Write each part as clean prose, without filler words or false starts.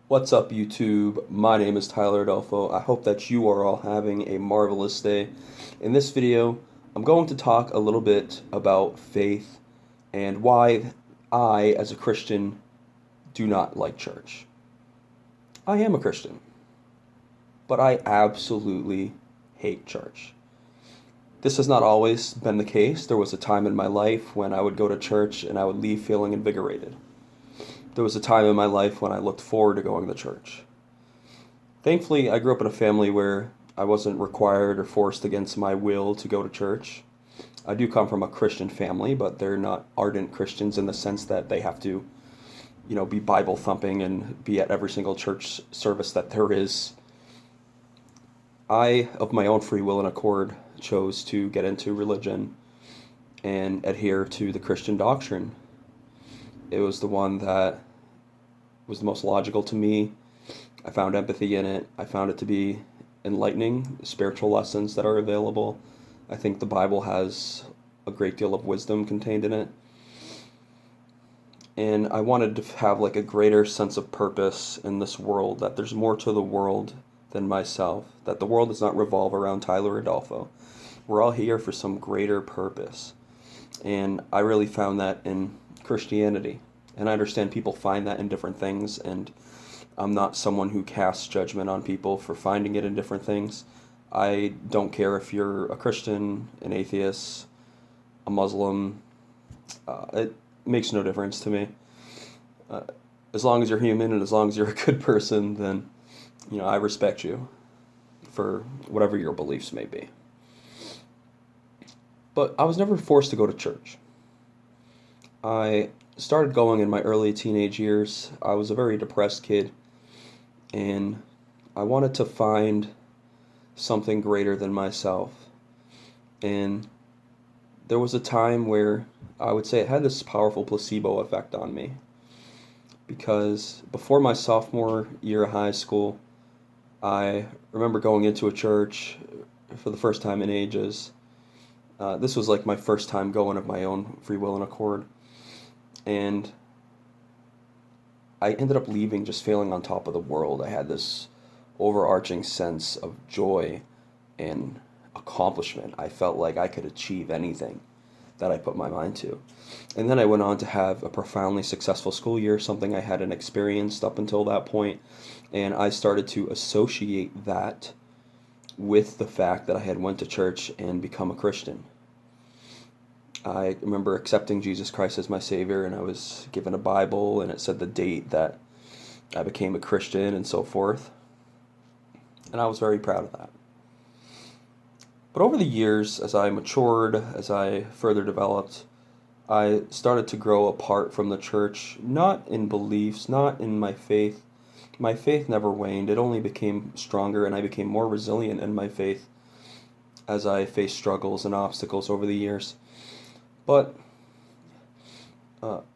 What's up, YouTube? My name is Tyler Adolfo. I hope that you are all having a marvelous day. In this video, I'm going to talk a little bit about faith and why I, as a Christian, do not like church. I am a Christian, but I absolutely hate church. This has not always been the case. There was a time in my life when I would go to church and I would leave feeling invigorated. There was a time in my life when I looked forward to going to church. Thankfully, I grew up in a family where I wasn't required or forced against my will to go to church. I do come from a Christian family, but they're not ardent Christians in the sense that they have to, be Bible thumping and be at every single church service that there is. I, of my own free will and accord, chose to get into religion and adhere to the Christian doctrine. It was the one that was the most logical to me. I found empathy in it. I found it to be enlightening, spiritual lessons that are available. I think the Bible has a great deal of wisdom contained in it. And I wanted to have like a greater sense of purpose in this world, that there's more to the world than myself, that the world does not revolve around Tyler Adolfo. We're all here for some greater purpose. And I really found that in Christianity. And I understand people find that in different things, and I'm not someone who casts judgment on people for finding it in different things. I don't care if you're a Christian, an atheist, a Muslim. It makes no difference to me. As long as you're human and as long as you're a good person, then, I respect you for whatever your beliefs may be. But I was never forced to go to church. I started going in my early teenage years. I was a very depressed kid, and I wanted to find something greater than myself. And there was a time where I would say it had this powerful placebo effect on me. Because before my sophomore year of high school, I remember going into a church for the first time in ages. This was like my first time going of my own free will and accord. And I ended up leaving just feeling on top of the world. I had this overarching sense of joy and accomplishment. I felt like I could achieve anything that I put my mind to. And then I went on to have a profoundly successful school year, something I hadn't experienced up until that point. And I started to associate that with the fact that I had went to church and become a Christian. I remember accepting Jesus Christ as my Savior, and I was given a Bible, and it said the date that I became a Christian and so forth. And I was very proud of that. But over the years, as I matured, as I further developed, I started to grow apart from the church, not in beliefs, not in my faith. My faith never waned. It only became stronger, and I became more resilient in my faith as I faced struggles and obstacles over the years. But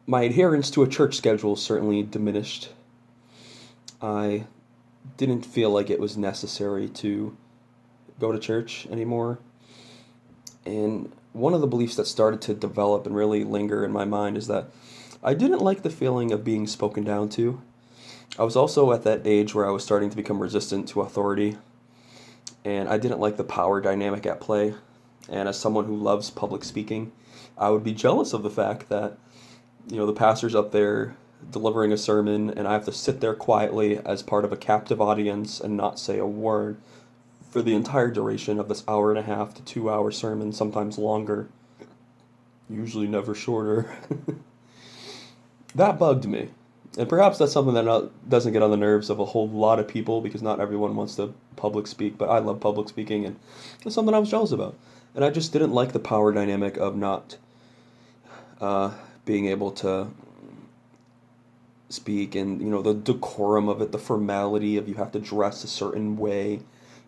my adherence to a church schedule certainly diminished. I didn't feel like it was necessary to go to church anymore. And one of the beliefs that started to develop and really linger in my mind is that I didn't like the feeling of being spoken down to. I was also at that age where I was starting to become resistant to authority, and I didn't like the power dynamic at play. And as someone who loves public speaking, I would be jealous of the fact that, the pastor's up there delivering a sermon, and I have to sit there quietly as part of a captive audience and not say a word for the entire duration of this hour and a half to 2 hour sermon, sometimes longer, usually never shorter. That bugged me. And perhaps that's something that doesn't get on the nerves of a whole lot of people, because not everyone wants to public speak, but I love public speaking, and it's something I was jealous about. And I just didn't like the power dynamic of not being able to speak, and, the decorum of it, the formality of you have to dress a certain way.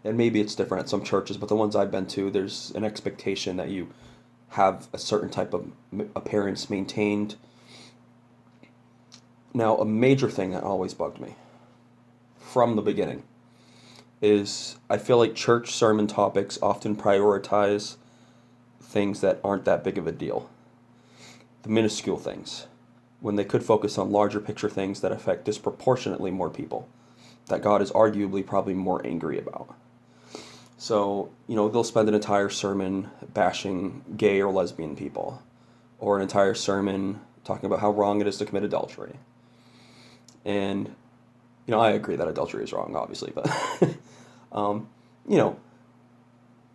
And maybe it's different at some churches, but the ones I've been to, there's an expectation that you have a certain type of appearance maintained. Now, a major thing that always bugged me from the beginning is I feel like church sermon topics often prioritize things that aren't that big of a deal. The minuscule things. when they could focus on larger picture things that affect disproportionately more people, that God is arguably probably more angry about. So, they'll spend an entire sermon bashing gay or lesbian people, or an entire sermon talking about how wrong it is to commit adultery. And, I agree that adultery is wrong, obviously, but,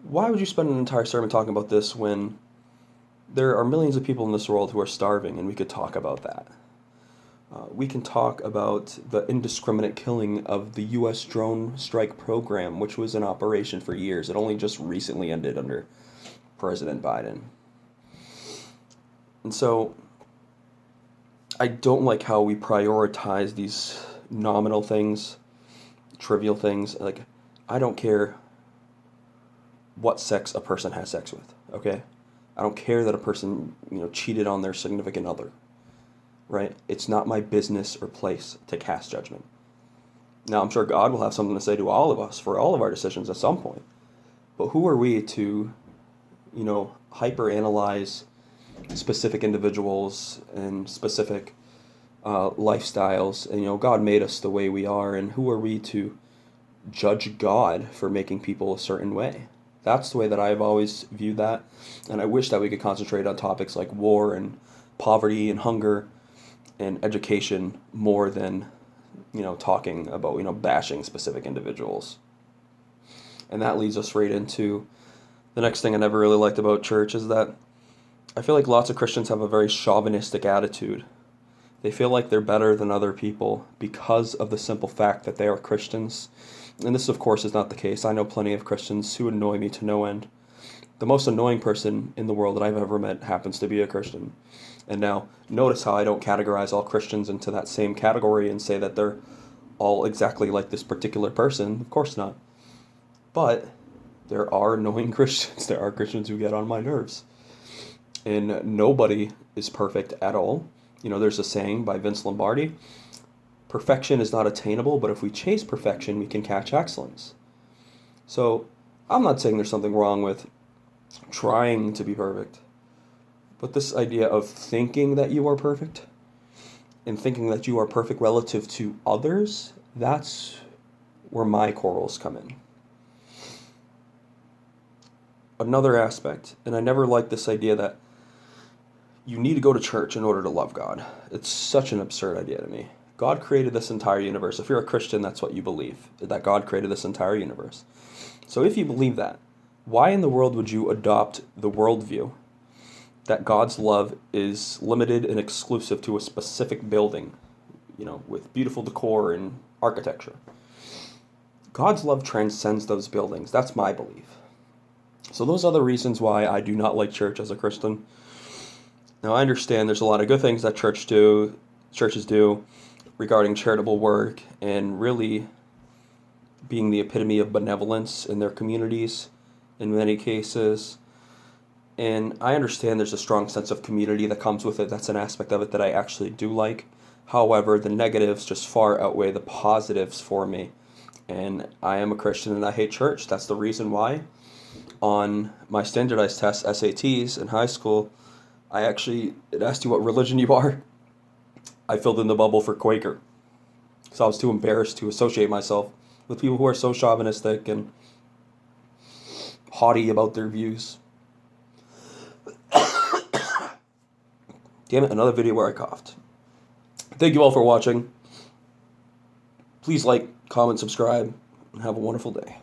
why would you spend an entire sermon talking about this when there are millions of people in this world who are starving, and we could talk about that? We can talk about the indiscriminate killing of the U.S. drone strike program, which was in operation for years. It only just recently ended under President Biden. And so I don't like how we prioritize these nominal things, trivial things. Like, I don't care what sex a person has sex with, okay? I don't care that a person, cheated on their significant other, right? It's not my business or place to cast judgment. Now, I'm sure God will have something to say to all of us for all of our decisions at some point. But who are we to, hyper-analyze specific individuals and specific lifestyles? And, God made us the way we are, and who are we to judge God for making people a certain way? That's the way that I've always viewed that. And I wish that we could concentrate on topics like war and poverty and hunger and education more than, talking about, bashing specific individuals. And that leads us right into the next thing I never really liked about church is that I feel like lots of Christians have a very chauvinistic attitude. They feel like they're better than other people because of the simple fact that they are Christians. And this, of course, is not the case. I know plenty of Christians who annoy me to no end. The most annoying person in the world that I've ever met happens to be a Christian. And now, notice how I don't categorize all Christians into that same category and say that they're all exactly like this particular person. Of course not. But there are annoying Christians. There are Christians who get on my nerves. And nobody is perfect at all. There's a saying by Vince Lombardi, perfection is not attainable, but if we chase perfection, we can catch excellence. So I'm not saying there's something wrong with trying to be perfect, but this idea of thinking that you are perfect and thinking that you are perfect relative to others, that's where my quarrels come in. Another aspect, and I never liked this idea that you need to go to church in order to love God. It's such an absurd idea to me. God created this entire universe. If you're a Christian, that's what you believe, that God created this entire universe. So if you believe that, why in the world would you adopt the worldview that God's love is limited and exclusive to a specific building, with beautiful decor and architecture? God's love transcends those buildings. That's my belief. So those are the reasons why I do not like church as a Christian. Now, I understand there's a lot of good things that churches do regarding charitable work and really being the epitome of benevolence in their communities in many cases. And I understand there's a strong sense of community that comes with it. That's an aspect of it that I actually do like. However, the negatives just far outweigh the positives for me. And I am a Christian and I hate church. That's the reason why on my standardized tests, SATs, in high school, it asked you what religion you are. I filled in the bubble for Quaker. So I was too embarrassed to associate myself with people who are so chauvinistic and haughty about their views. Damn it, another video where I coughed. Thank you all for watching. Please like, comment, subscribe, and have a wonderful day.